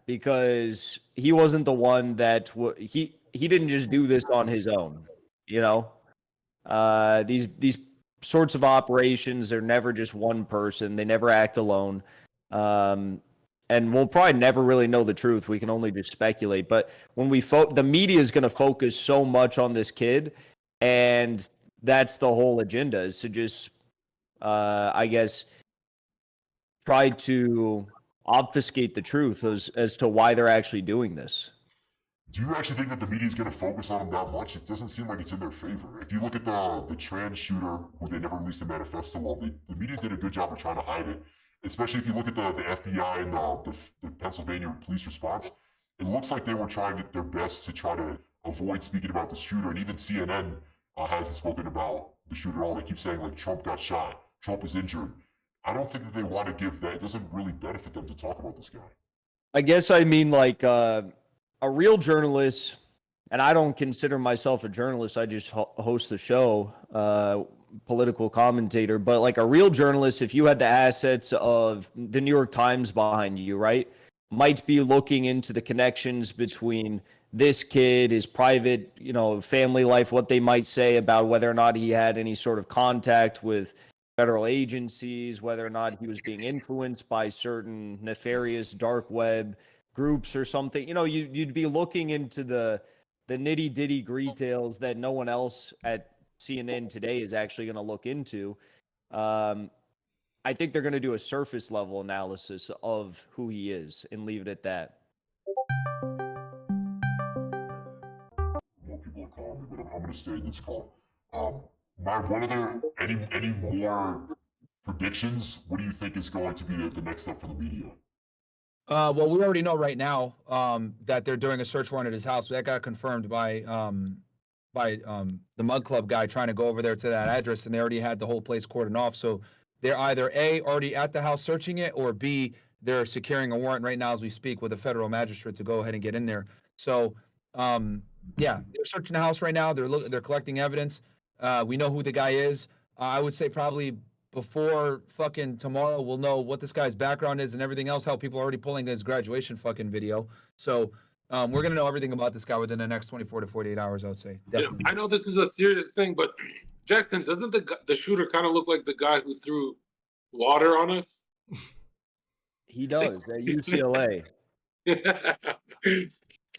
because he wasn't the one that he didn't just do this on his own. You know, these sorts of operations are never just one person. They never act alone. And we'll probably never really know the truth. We can only just speculate. But when the media is going to focus so much on this kid, and that's the whole agenda, is to just, I guess, try to obfuscate the truth as to why they're actually doing this. Do you actually think that the media is going to focus on him that much? It doesn't seem like it's in their favor. If you look at the trans shooter, who they never released a manifesto of, the media did a good job of trying to hide it. Especially if you look at the FBI and the Pennsylvania police response, it looks like they were trying their best to try to avoid speaking about the shooter. And even CNN hasn't spoken about the shooter at all. They keep saying, like, Trump got shot, Trump is injured. I don't think that they want to give that. It doesn't really benefit them to talk about this guy. I guess I mean, like, a real journalist, and I don't consider myself a journalist, I just host the show, political commentator, but like a real journalist, if you had the assets of the New York Times behind you, right, might be looking into the connections between this kid, his private, family life, what they might say about whether or not he had any sort of contact with federal agencies, whether or not he was being influenced by certain nefarious dark web groups or something. You'd be looking into the nitty ditty details that no one else at CNN today is actually going to look into. I think they're going to do a surface level analysis of who he is and leave it at that. More people are calling me, but I'm going to stay in this call. What are there any more predictions? What do you think is going to be the next step for the media? Well, we already know right now that they're doing a search warrant at his house. That got confirmed by the Mug Club guy trying to go over there to that address, and they already had the whole place cordoned off. So they're either A, already at the house searching it, or B, they're securing a warrant right now as we speak with a federal magistrate to go ahead and get in there. So, yeah, they're searching the house right now. They're collecting evidence. We know who the guy is. I would say probably before fucking tomorrow, we'll know what this guy's background is and everything else, how people are already pulling his graduation fucking video. So we're going to know everything about this guy within the next 24 to 48 hours, I would say. Definitely. Yeah, I know this is a serious thing, but Jackson, doesn't the shooter kind of look like the guy who threw water on us? He does at UCLA. Okay. They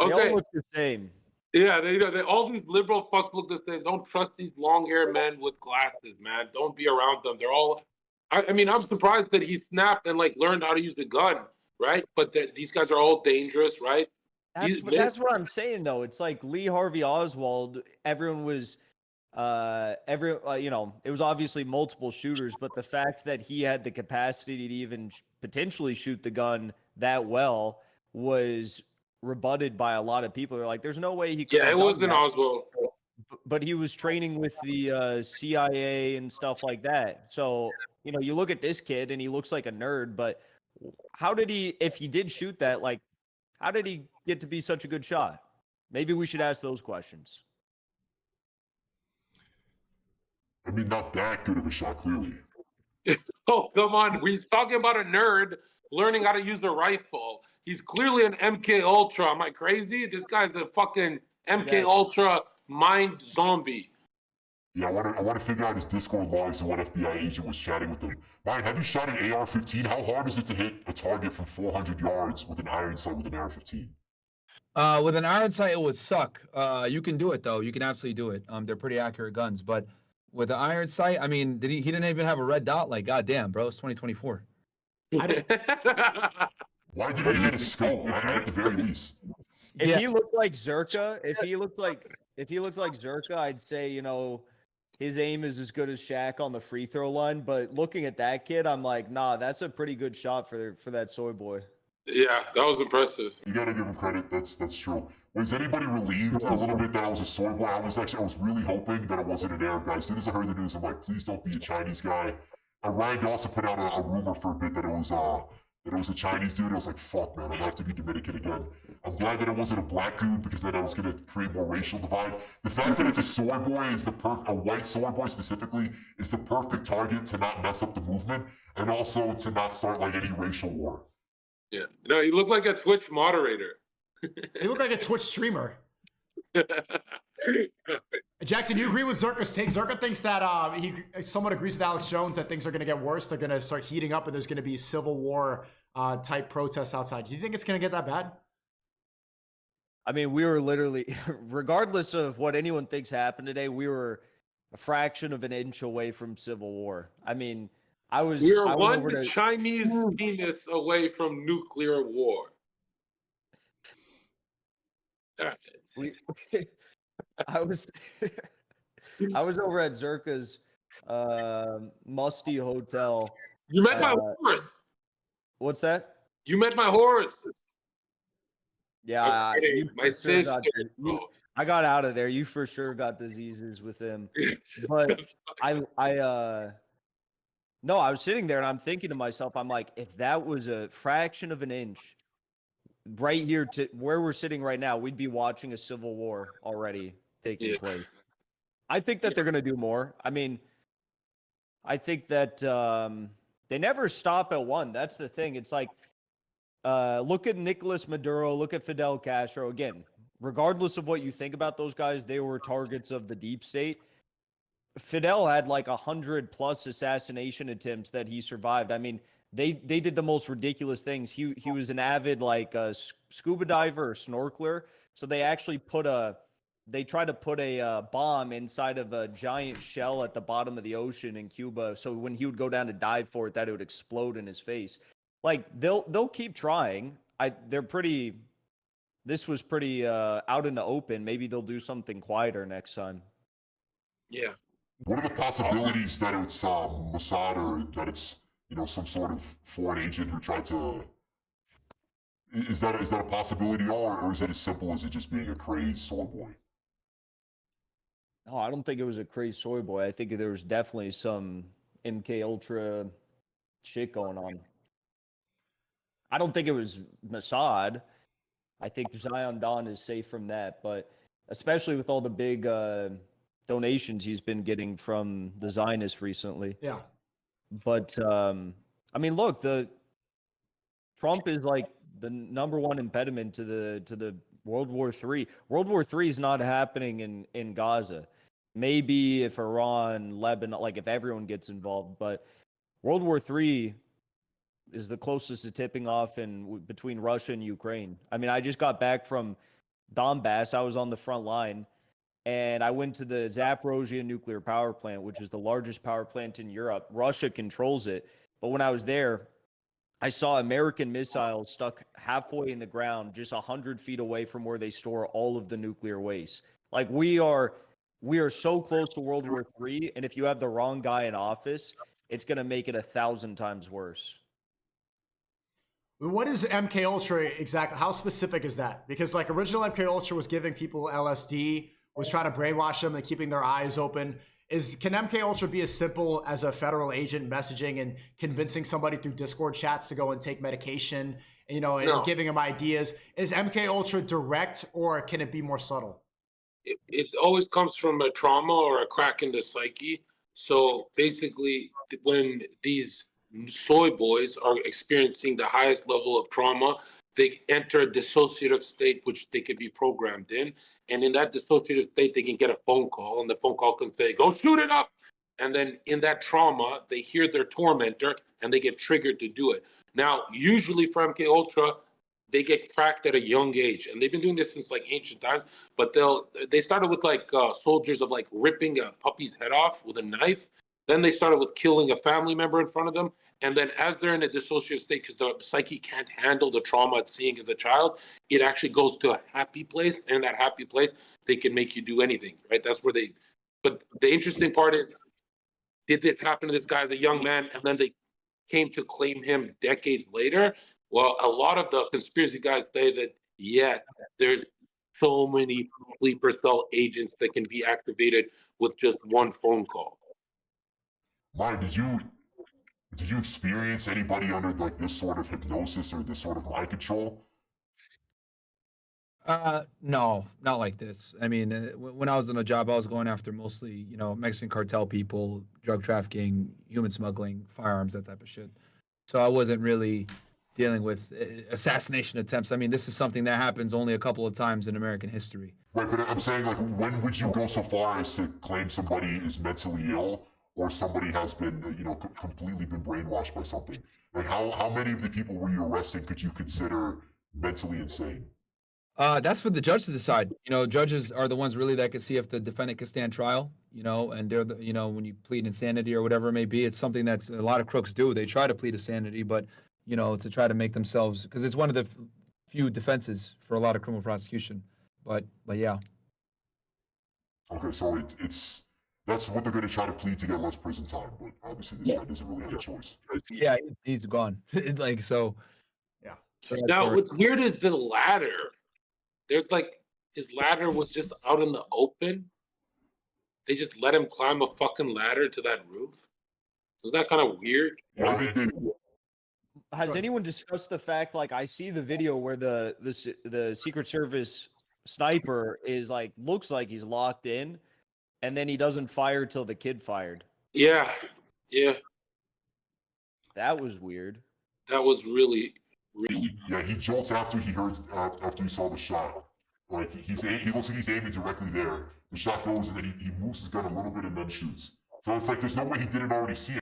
all look the same. Yeah, they all these liberal fucks look the same. Don't trust these long-haired men with glasses, man. Don't be around them. They're all. I mean, I'm surprised that he snapped and learned how to use the gun, right? But these guys are all dangerous, right? That's what I'm saying, though. It's like Lee Harvey Oswald. Everyone was, it was obviously multiple shooters, but the fact that he had the capacity to even potentially shoot the gun that well was rebutted by a lot of people. They're like, there's no way he could. Yeah, it wasn't Oswald. But he was training with the CIA and stuff like that. So, you look at this kid and he looks like a nerd, but how did he, if he did shoot that, how did he get to be such a good shot? Maybe we should ask those questions. I mean, not that good of a shot, clearly. Oh, come on. We're talking about a nerd learning how to use a rifle. He's clearly an MK Ultra. Am I crazy? This guy's a fucking MK Ultra mind zombie. Yeah, I want to figure out his Discord logs and what FBI agent was chatting with him. Ryan, have you shot an AR-15? How hard is it to hit a target from 400 yards with an iron sight with an AR-15? With an iron sight, it would suck. You can do it, though. You can absolutely do it. They're pretty accurate guns. But with the iron sight, I mean, he didn't even have a red dot? Goddamn, bro. It's 2024. Why did he get a scope at the very least? If he looked like Zerka, if he looked like Zerka, I'd say, his aim is as good as Shaq on the free throw line. But looking at that kid, I'm like, nah, that's a pretty good shot for that soy boy. Yeah, that was impressive. You gotta give him credit. That's true. Was anybody relieved a little bit that I was a soy boy? I was really hoping that it wasn't an Arab guy. As soon as I heard the news, I'm like, please don't be a Chinese guy. Ryan Dawson put out a rumor for a bit that it was a Chinese dude. I was like, fuck, man, I'm gonna have to be Dominican again. I'm glad that it wasn't a black dude because then I was gonna create more racial divide. The fact that it's a soy boy a white soy boy specifically is the perfect target to not mess up the movement and also to not start any racial war. Yeah. No, you look like a Twitch moderator. He looked like a Twitch streamer. Jackson, you agree with Zerka's take? Zerka thinks that he somewhat agrees with Alex Jones that things are going to get worse. They're going to start heating up, and there's going to be civil war type protests outside. Do you think it's going to get that bad? I mean, we were literally, regardless of what anyone thinks happened today, we were a fraction of an inch away from civil war. I mean, We are I was one over to, Chinese penis away from nuclear war. we, I was I was over at Zerka's musty hotel. You met my horse. What's that? You met my horse. Yeah, Okay, you my for sure sister. got I got out of there. You for sure got diseases with him. But no, I was sitting there and I'm thinking to myself, I'm like, if that was a fraction of an inch right here to where we're sitting right now, we'd be watching a civil war already taking place. I think that they're going to do more. I mean, I think that they never stop at one. That's the thing. It's like, look at Nicolas Maduro, look at Fidel Castro. Again, regardless of what you think about those guys, they were targets of the deep state. Fidel had like 100+ assassination attempts that he survived. I mean, they did the most ridiculous things. He was an avid like scuba diver or snorkeler. So they actually tried to put a bomb inside of a giant shell at the bottom of the ocean in Cuba. So when he would go down to dive for it, that it would explode in his face. Like they'll keep trying. This was pretty out in the open. Maybe they'll do something quieter next time. Yeah. What are the possibilities that it's Mossad or that it's some sort of foreign agent who tried to? Is that a possibility, or is it as simple as it just being a crazed soy boy? No, I don't think it was a crazy soy boy. I think there was definitely some MK Ultra shit going on. I don't think it was Mossad. I think Zion Dawn is safe from that, but especially with all the big donations he's been getting from the Zionists recently. Yeah. But I mean, look, Trump is like the number one impediment to the World War III. World War III is not happening in Gaza. Maybe if Iran, Lebanon, like if everyone gets involved, but World War III is the closest to tipping off between Russia and Ukraine. I mean, I just got back from Donbass. I was on the front line, and I went to the Zaporozhye nuclear power plant, which is the largest power plant in Europe. Russia controls it. But when I was there, I saw American missiles stuck halfway in the ground, just 100 feet away from where they store all of the nuclear waste. Like we are so close to World War III, and if you have the wrong guy in office, it's going to make it 1,000 times worse. What is MK Ultra exactly? How specific is that? Because like original MK Ultra was giving people LSD, was trying to brainwash them and keeping their eyes open. Can MK Ultra be as simple as a federal agent messaging and convincing somebody through Discord chats to go and take medication, and giving them ideas? Is MK Ultra direct, or can it be more subtle? It always comes from a trauma or a crack in the psyche. So basically, when these soy boys are experiencing the highest level of trauma, they enter a dissociative state, which they can be programmed in. And in that dissociative state, they can get a phone call, and the phone call can say, go shoot it up. And then in that trauma, they hear their tormentor, and they get triggered to do it. Now, usually for MK Ultra, they get cracked at a young age, and they've been doing this since like ancient times. But they started with like soldiers of like ripping a puppy's head off with a knife. Then they started with killing a family member in front of them. And then as they're in a dissociative state, because the psyche can't handle the trauma it's seeing as a child, it actually goes to a happy place. And in that happy place, they can make you do anything, right? That's where but the interesting part is, did this happen to this guy as a young man, and then they came to claim him decades later? Well, a lot of the conspiracy guys say that, there's so many sleeper cell agents that can be activated with just one phone call. Mike, did you experience anybody under like this sort of hypnosis or this sort of mind control? No, not like this. I mean, when I was on a job, I was going after mostly, Mexican cartel people, drug trafficking, human smuggling, firearms, that type of shit. So I wasn't really dealing with assassination attempts. I mean, this is something that happens only a couple of times in American history. Right, but I'm saying, like, when would you go so far as to claim somebody is mentally ill or somebody has been, completely been brainwashed by something? Like, how many of the people were you arresting could you consider mentally insane? That's for the judge to decide. Judges are the ones really that can see if the defendant can stand trial. And they're when you plead insanity or whatever it may be, it's something that's a lot of crooks do. They try to plead insanity, but to try to make themselves, because it's one of the few defenses for a lot of criminal prosecution. But yeah. Okay, so that's what they're going to try to plead to get less prison time, but obviously this guy doesn't really have a choice. Yeah, he's gone. Like, so. Yeah. So that's Now, already- what's weird is the ladder. There's like his ladder was just out in the open. They just let him climb a fucking ladder to that roof. Was that kind of weird? Yeah, I think Has anyone discussed the fact, like, I see the video where the Secret Service sniper is like, looks like he's locked in, and then he doesn't fire till the kid fired. Yeah, That was weird. that was really, really. yeah, he jolts after he saw the shot. Like he looks like he's aiming directly there. The shot goes and then he moves his gun a little bit and then shoots. So it's like there's no way he didn't already see it.